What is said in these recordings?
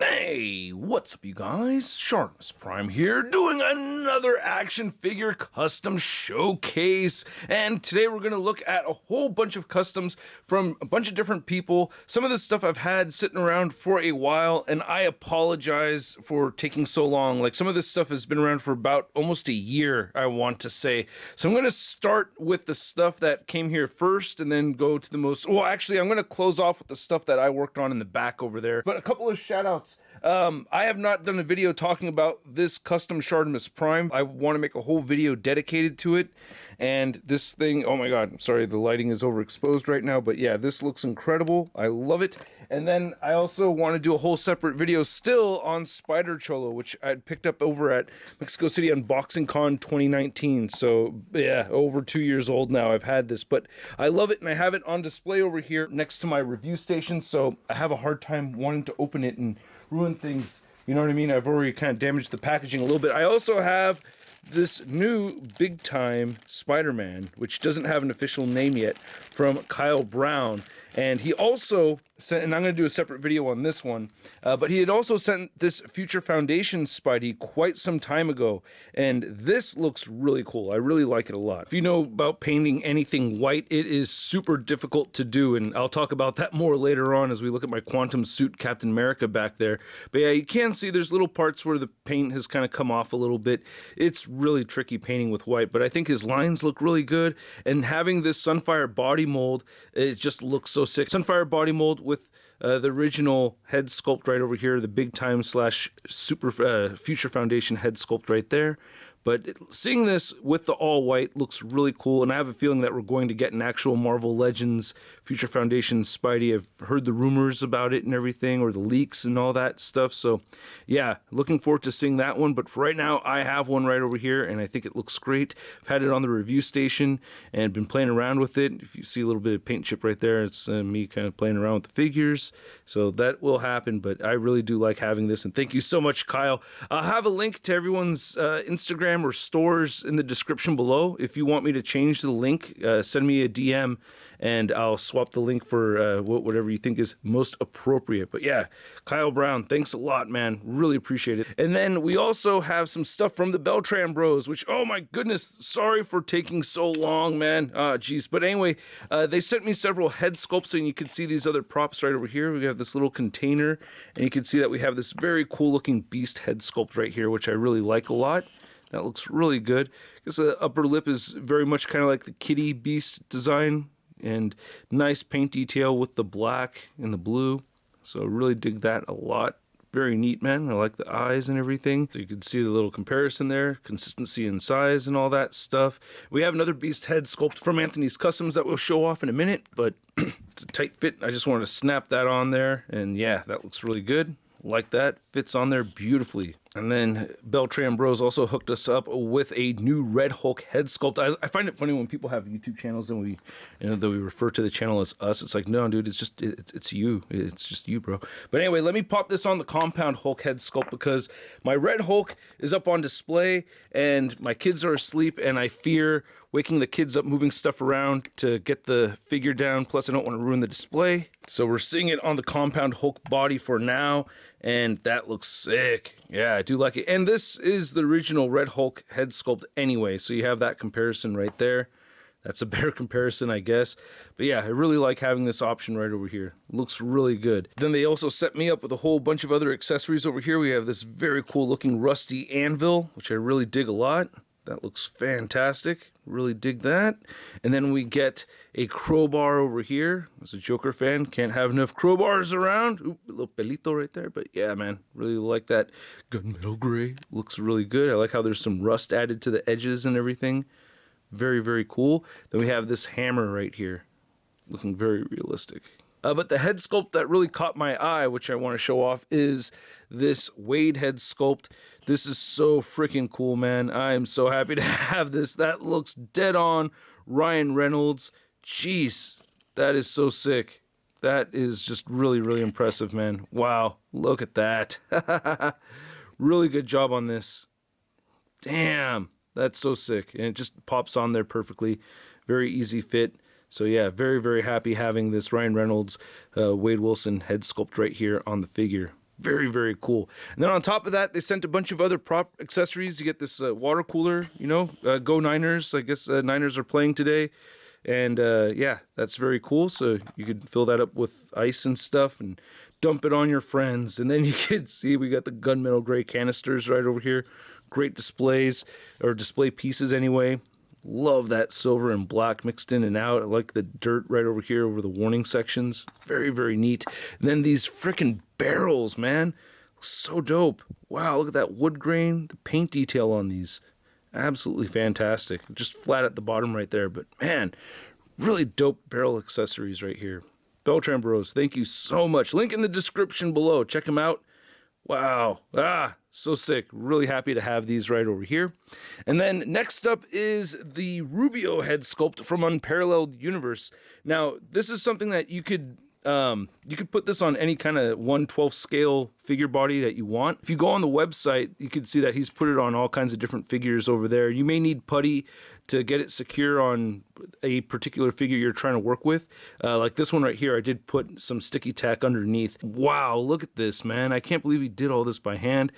Hey, what's up you guys? ShartimusPrime here, doing another action figure custom showcase. And today we're going to look at a whole bunch of customs from a bunch of different people. Some of this stuff I've had sitting around for a while, and I apologize for taking so long. Like, some of this stuff has been around for about almost a year, I want to say. So I'm going to start with the stuff that came here first and then go to the most... Well, actually, I'm going to close off with the stuff that I worked on in the back over there. But a couple of shout-outs. I have not done a video talking about this custom ShartimusPrime. I want to make a whole video dedicated to it. And this thing, oh my god, I'm sorry, the lighting is overexposed right now, but yeah, this looks incredible. I love it. And then I also want to do a whole separate video still on Spider Cholo, which I picked up over at Mexico City Unboxing Con 2019. So yeah, over 2 years old now I've had this, but I love it, and I have it on display over here next to my review station, so I have a hard time wanting to open it and ruin things, you know what I mean? I've already kind of damaged the packaging a little bit. I also have this new big time Spider-Man, which doesn't have an official name yet, from Kyle Brown. And he also sent, and I'm going to do a separate video on this one, but he had also sent this Future Foundation Spidey quite some time ago, and this looks really cool. I really like it a lot. If you know about painting anything white, it is super difficult to do, and I'll talk about that more later on as we look at my Quantum Suit Captain America back there. But yeah, you can see there's little parts where the paint has kind of come off a little bit. It's really tricky painting with white, but I think his lines look really good, and having this Sunfire body mold, it just looks so sick. Sunfire body mold with the original head sculpt right over here, the big time slash super Future Foundation head sculpt right there. But seeing this with the all white looks really cool, and I have a feeling that we're going to get an actual Marvel Legends Future Foundation Spidey. I've heard the rumors about it and everything, or the leaks and all that stuff. So yeah, looking forward to seeing that one. But for right now, I have one right over here, and I think it looks great. I've had it on the review station and been playing around with it. If you see a little bit of paint chip right there, it's me kind of playing around with the figures. So that will happen, but I really do like having this, and thank you so much, Kyle. I'll have a link to everyone's Instagram or stores in the description below. If you want me to change the link, send me a DM and I'll swap the link for whatever you think is most appropriate. But yeah, Kyle Brown, thanks a lot, man. Really appreciate it. And then we also have some stuff from the Beltram Bros, which, oh my goodness, sorry for taking so long, man. Geez. But anyway, they sent me several head sculpts, and you can see these other props right over here. We have this little container, and you can see that we have this very cool looking beast head sculpt right here, which I really like a lot. That looks really good. I guess the upper lip is very much kind of like the kitty beast design, and nice paint detail with the black and the blue. So I really dig that a lot. Very neat, man. I like the eyes and everything. So you can see the little comparison there, consistency in size and all that stuff. We have another beast head sculpt from Anthony's Customs that we'll show off in a minute, but it's a tight fit. I just wanted to snap that on there, and yeah, that looks really good. Like that, fits on there beautifully. And then Beltram Bros also hooked us up with a new Red Hulk head sculpt. I find it funny when people have YouTube channels and we refer to the channel as us. It's like, no, dude, it's you. It's just you, bro. But anyway, let me pop this on the Compound Hulk head sculpt, because my Red Hulk is up on display and my kids are asleep, and I fear waking the kids up moving stuff around to get the figure down. Plus, I don't want to ruin the display. So we're seeing it on the Compound Hulk body for now, and that looks sick. Yeah, I do like it. And this is the original Red Hulk head sculpt anyway, so you have that comparison right there. That's a better comparison, I guess. But yeah, I really like having this option right over here. Looks really good. Then they also set me up with a whole bunch of other accessories over here. We have this very cool looking rusty anvil, which I really dig a lot. That looks fantastic. Really dig that. And then we get a crowbar over here. As a Joker fan, can't have enough crowbars around. Ooh, a little pelito right there. But yeah, man, really like that gunmetal gray. Looks really good. I like how there's some rust added to the edges and everything. Very, very cool. Then we have this hammer right here. Looking very realistic. But the head sculpt that really caught my eye, which I want to show off, is this Wade head sculpt. This is so freaking cool, man. I am so happy to have this. That looks dead on Ryan Reynolds. Jeez, that is so sick. That is just really, really impressive, man. Wow, look at that. Really good job on this. Damn, that's so sick. And it just pops on there perfectly. Very easy fit. So yeah, very, very happy having this Ryan Reynolds, Wade Wilson head sculpt right here on the figure. Very, very cool. And then on top of that, they sent a bunch of other prop accessories. You get this water cooler, go Niners. I guess Niners are playing today. And yeah, that's very cool. So you could fill that up with ice and stuff and dump it on your friends. And then you can see we got the gunmetal gray canisters right over here. Great displays, or display pieces anyway. Love that silver and black mixed in and out. I like the dirt right over here over the warning sections. Very, very neat. And then these freaking barrels, man. So dope. Wow, look at that wood grain. The paint detail on these. Absolutely fantastic. Just flat at the bottom right there. But man, really dope barrel accessories right here. Beltram Bros, thank you so much. Link in the description below. Check them out. Wow. So sick. Really happy to have these right over here. And then next up is the Rubio head sculpt from Unparalleled Universe. Now, this is something that you could put this on any kind of 1/12 scale figure body that you want. If you go on the website, you can see that he's put it on all kinds of different figures over there. You may need putty to get it secure on a particular figure you're trying to work with. Like this one right here, I did put some sticky tack underneath. Wow, look at this, man. I can't believe he did all this by hand.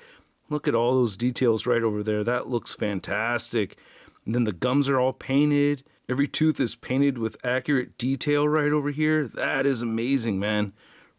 Look at all those details right over there. That looks fantastic. And then the gums are all painted. Every tooth is painted with accurate detail right over here. That is amazing, man.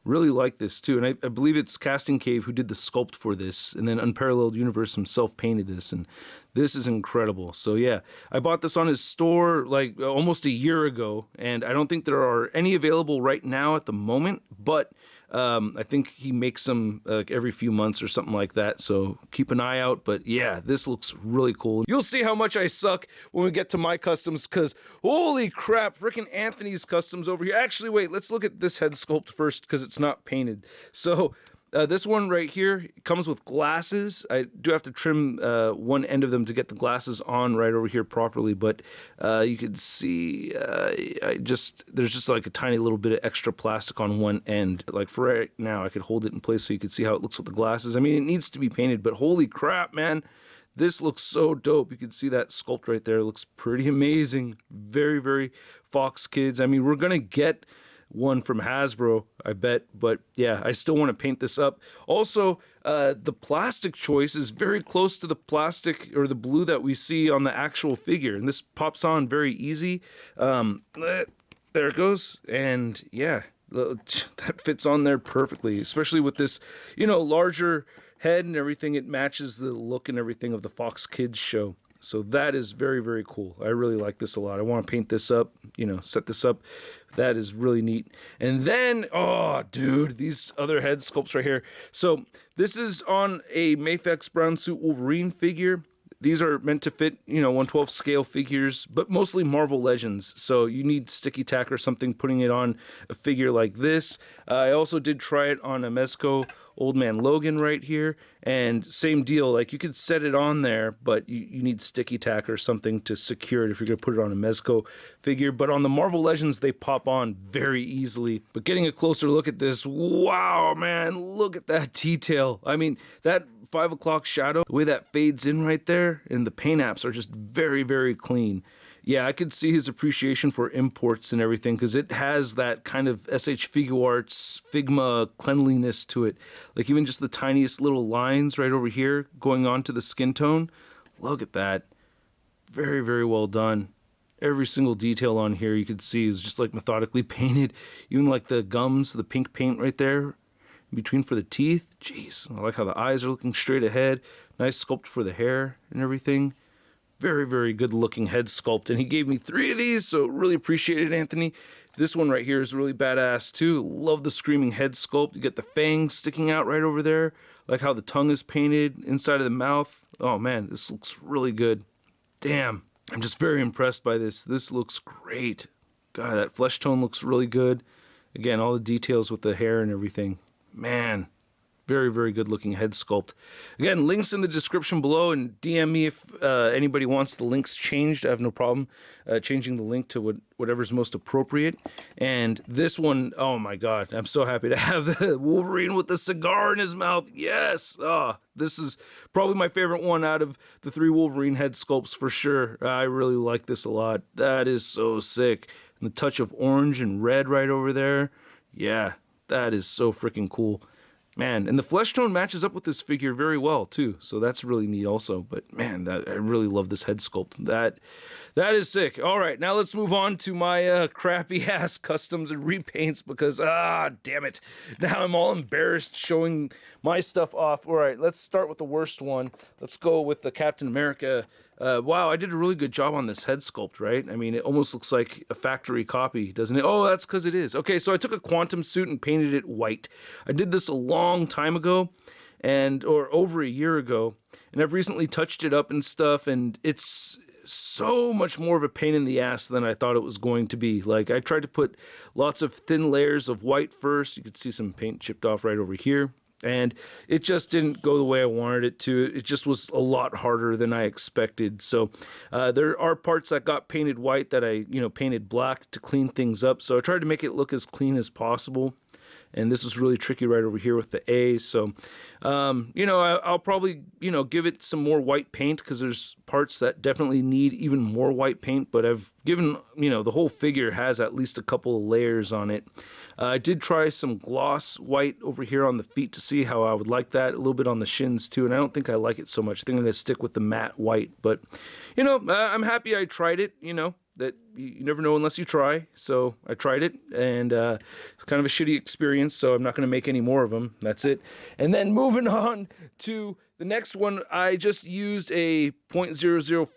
Really like this too. And I believe it's Casting Cave who did the sculpt for this. And then Unparalleled Universe himself painted this. And this is incredible. So yeah, I bought this on his store like almost a year ago. And I don't think there are any available right now at the moment. But I think he makes them every few months or something like that. So keep an eye out. But yeah, this looks really cool. You'll see how much I suck when we get to my customs because holy crap, freaking Anthony's customs over here. Actually, wait, let's look at this head sculpt first because it's not painted. So this one right here comes with glasses. I do have to trim one end of them to get the glasses on right over here properly, but you can see there's just like a tiny little bit of extra plastic on one end. Like for right now, I could hold it in place so you can see how it looks with the glasses. I mean, it needs to be painted, but holy crap, man. This looks so dope. You can see that sculpt right there. It looks pretty amazing. Very, very Fox Kids. I mean, we're going to get one from Hasbro, I bet, but yeah, I still want to paint this up. Also, the plastic choice is very close to the plastic or the blue that we see on the actual figure, and this pops on very easy. There it goes, and yeah, that fits on there perfectly, especially with this, larger head and everything. It matches the look and everything of the Fox Kids show. So that is very, very cool. I really like this a lot. I want to paint this up, set this up. That is really neat. And then, oh, dude, these other head sculpts right here. So this is on a Mafex Brown Suit Wolverine figure. These are meant to fit, 1/12 scale figures, but mostly Marvel Legends. So you need sticky tack or something putting it on a figure like this. I also did try it on a Mezco Old Man Logan right here, and same deal. Like you could set it on there, but you need sticky tack or something to secure it if you're gonna put it on a Mezco figure. But on the Marvel Legends, they pop on very easily. But getting a closer look at this, wow, man, look at that detail. I mean, that 5 o'clock shadow, the way that fades in right there, and the paint apps are just very, very clean. Yeah, I could see his appreciation for imports and everything because it has that kind of SH Figuarts Figma cleanliness to it. Like even just the tiniest little lines right over here going on to the skin tone. Look at that. Very, very well done. Every single detail on here you could see is just like methodically painted. Even like the gums, the pink paint right there in between for the teeth. Jeez, I like how the eyes are looking straight ahead. Nice sculpt for the hair and everything. Very, very good looking head sculpt. And he gave me 3 of these, so really appreciate it, Anthony. This one right here is really badass too. Love the screaming head sculpt. You get the fangs sticking out right over there. Like how the tongue is painted inside of the mouth. Oh man, this looks really good. Damn, I'm just very impressed by this. This looks great. God, that flesh tone looks really good. Again, all the details with the hair and everything. Man. Very, very good looking head sculpt. Again, links in the description below, and DM me if anybody wants the links changed. I have no problem changing the link to whatever's most appropriate. And this one, oh my God, I'm so happy to have the Wolverine with the cigar in his mouth. Yes. This is probably my favorite one out of the 3 Wolverine head sculpts for sure. I really like this a lot. That is so sick. And the touch of orange and red right over there. Yeah, that is so freaking cool. Man, and the flesh tone matches up with this figure very well too, so that's really neat also. But man, I really love this head sculpt. That is sick. All right, now let's move on to my crappy ass customs and repaints because damn it, now I'm all embarrassed showing my stuff off. All right, let's start with the worst one. Let's go with the Captain America. Wow, I did a really good job on this head sculpt, right? I mean, it almost looks like a factory copy, doesn't it? Oh, that's because it is. Okay, so I took a quantum suit and painted it white. I did this a long time ago, or over a year ago, and I've recently touched it up and stuff, and it's so much more of a pain in the ass than I thought it was going to be. Like, I tried to put lots of thin layers of white first. You could see some paint chipped off right over here. And it just didn't go the way I wanted it to. It just was a lot harder than I expected. So there are parts that got painted white that I, painted black to clean things up. So I tried to make it look as clean as possible. And this is really tricky right over here with the A. So, I'll probably, give it some more white paint because there's parts that definitely need even more white paint. But I've given, the whole figure has at least a couple of layers on it. I did try some gloss white over here on the feet to see how I would like that. A little bit on the shins too. And I don't think I like it so much. I think I'm going to stick with the matte white. But, I'm happy I tried it, that you never know unless you try. So I tried it, and it's kind of a shitty experience, so I'm not going to make any more of them. That's it. And then moving on to the next one, I just used a .005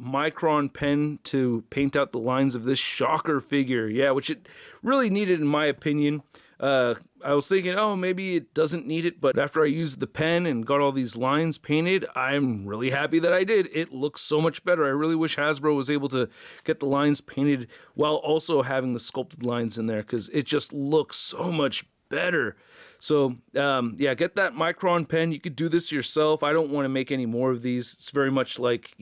micron pen to paint out the lines of this Shocker figure. Yeah, which it really needed in my opinion. I was thinking, maybe it doesn't need it, but after I used the pen and got all these lines painted, I'm really happy that I did. It looks so much better. I really wish Hasbro was able to get the lines painted while also having the sculpted lines in there, because it just looks so much better. So, get that micron pen. You could do this yourself. I don't want to make any more of these. It's very much like,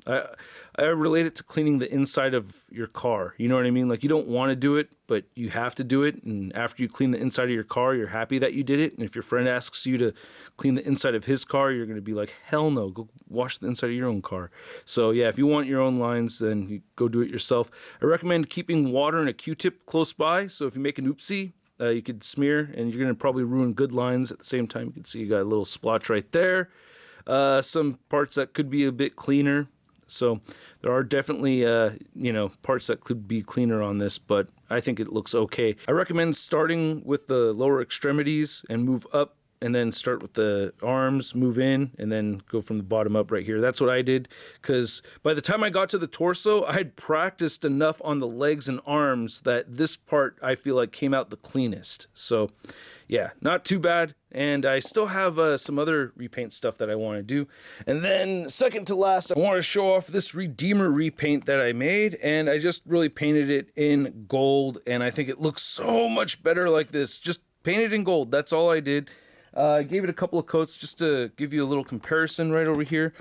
I relate it to cleaning the inside of your car. You know what I mean? Like, you don't want to do it, but you have to do it. And after you clean the inside of your car, you're happy that you did it. And if your friend asks you to clean the inside of his car, you're going to be like, hell no, go wash the inside of your own car. So yeah, if you want your own lines, then you go do it yourself. I recommend keeping water and a Q-tip close by. So if you make an oopsie, you could smear, and you're going to probably ruin good lines at the same time. You can see you got a little splotch right there. Some parts that could be a bit cleaner. So there are definitely, parts that could be cleaner on this, but I think it looks okay. I recommend starting with the lower extremities and move up, and then start with the arms, move in, and then go from the bottom up right here. That's what I did, because by the time I got to the torso, I had practiced enough on the legs and arms that this part I feel like came out the cleanest. So yeah, not too bad. And I still have some other repaint stuff that I want to do. And then second to last, I want to show off this Redeemer repaint that I made. And I just really painted it in gold. And I think it looks so much better like this. Just painted in gold. That's all I did. I gave it a couple of coats just to give you a little comparison right over here.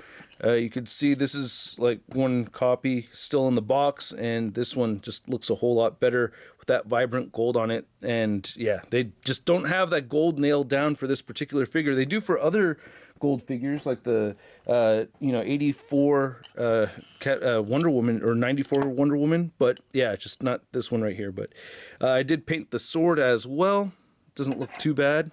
You can see this is like one copy still in the box, and this one just looks a whole lot better with that vibrant gold on it. And yeah, they just don't have that gold nailed down for this particular figure. They do for other gold figures like the 84 Wonder Woman or 94 Wonder Woman, but yeah, just not this one right here. But I did paint the sword as well. Doesn't look too bad,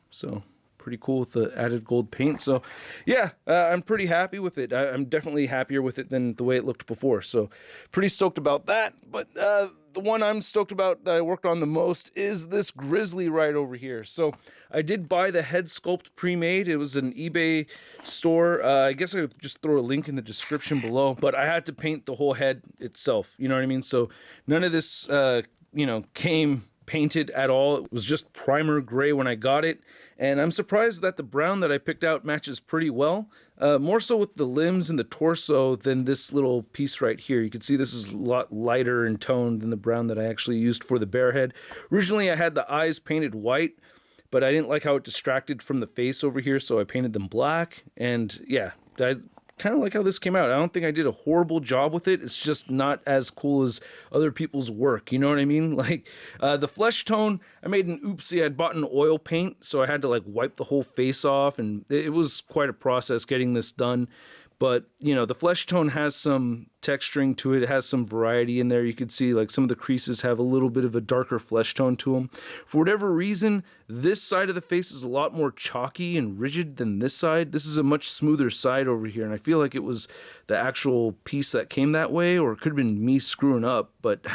so pretty cool with the added gold paint. So yeah, I'm pretty happy with it. I'm definitely happier with it than the way it looked before, so pretty stoked about that. But the one I'm stoked about that I worked on the most is this Grizzly right over here. So I did buy the head sculpt pre-made. It was an eBay store. I guess I could just throw a link in the description below, but I had to paint the whole head itself, you know what I mean? So none of this came painted at all. It was just primer gray when I got it, and I'm surprised that the brown that I picked out matches pretty well, more so with the limbs and the torso than this little piece right here. You can see this is a lot lighter in tone than the brown that I actually used for the bear head. Originally I had the eyes painted white, but I didn't like how it distracted from the face over here, so I painted them black. And yeah, I kind of like how this came out. I don't think I did a horrible job with it. It's just not as cool as other people's work. You know what I mean? Like the flesh tone, I made an oopsie. I'd bought an oil paint, so I had to like wipe the whole face off, and it was quite a process getting this done. But, you know, the flesh tone has some texturing to it. It has some variety in there. You can see like some of the creases have a little bit of a darker flesh tone to them. For whatever reason, this side of the face is a lot more chalky and rigid than this side. This is a much smoother side over here, and I feel like it was the actual piece that came that way, or it could have been me screwing up, but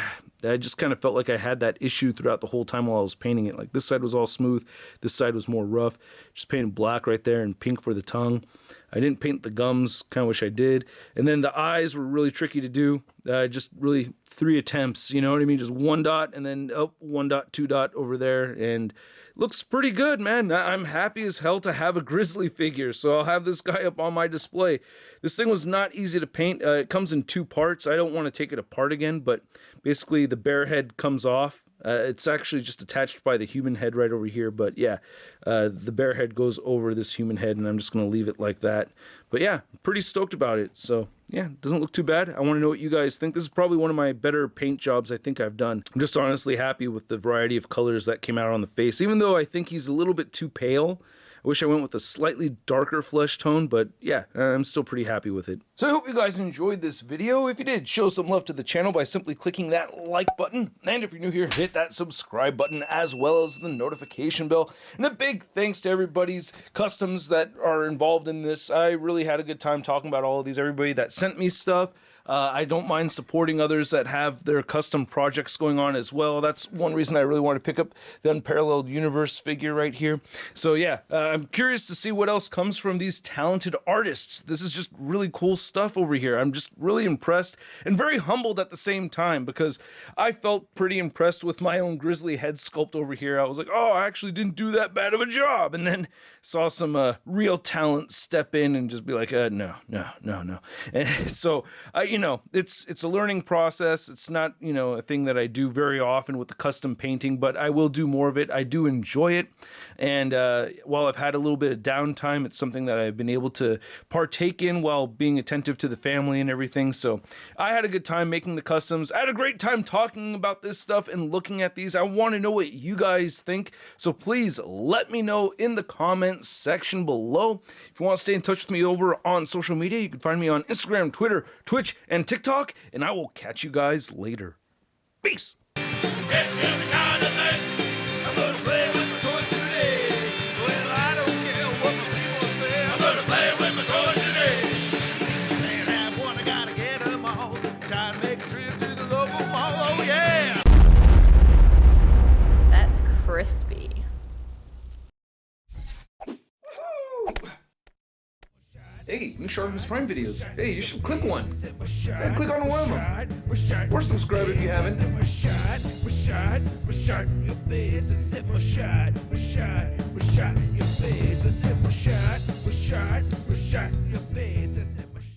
I just kind of felt like I had that issue throughout the whole time while I was painting it. Like this side was all smooth, this side was more rough. Just painted black right there and pink for the tongue. I didn't paint the gums, kind of wish I did. And then the eyes were really tricky to do. Just really 3 attempts, you know what I mean? Just 1 dot and then 1 dot, 2 dot over there. And looks pretty good, man. I'm happy as hell to have a Grizzly figure, so I'll have this guy up on my display. This thing was not easy to paint. It comes in 2 parts. I don't want to take it apart again, but basically the bear head comes off. It's actually just attached by the human head right over here, but yeah, the bear head goes over this human head, and I'm just going to leave it like that. But yeah, pretty stoked about it. So yeah, doesn't look too bad. I want to know what you guys think. This is probably one of my better paint jobs I think I've done. I'm just honestly happy with the variety of colors that came out on the face, even though I think he's a little bit too pale. I wish I went with a slightly darker flesh tone, but yeah, I'm still pretty happy with it. So I hope you guys enjoyed this video. If you did, show some love to the channel by simply clicking that like button. And if you're new here, hit that subscribe button as well as the notification bell. And a big thanks to everybody's customs that are involved in this. I really had a good time talking about all of these. Everybody that sent me stuff. I don't mind supporting others that have their custom projects going on as well. That's one reason I really want to pick up the Unparalleled Universe figure right here. So yeah, I'm curious to see what else comes from these talented artists. This is just really cool stuff over here. I'm just really impressed and very humbled at the same time, because I felt pretty impressed with my own Grizzly head sculpt over here. I was like, oh, I actually didn't do that bad of a job. And then saw some real talent step in and just be like, no. And so, you know, it's a learning process. It's not, you know, a thing that I do very often with the custom painting, but I will do more of it. I do enjoy it. And while I've had a little bit of downtime, it's something that I've been able to partake in while being attentive to the family and everything. So I had a good time making the customs. I had a great time talking about this stuff and looking at these. I want to know what you guys think. So please let me know in the comments section below. If you want to stay in touch with me over on social media, you can find me on Instagram, Twitter, Twitch, and TikTok, and I will catch you guys later. Peace. That's crispy. Hey, new ShartimusPrime videos. Hey, you should click one. Yeah, click on one of them. Or subscribe if you haven't. Your face,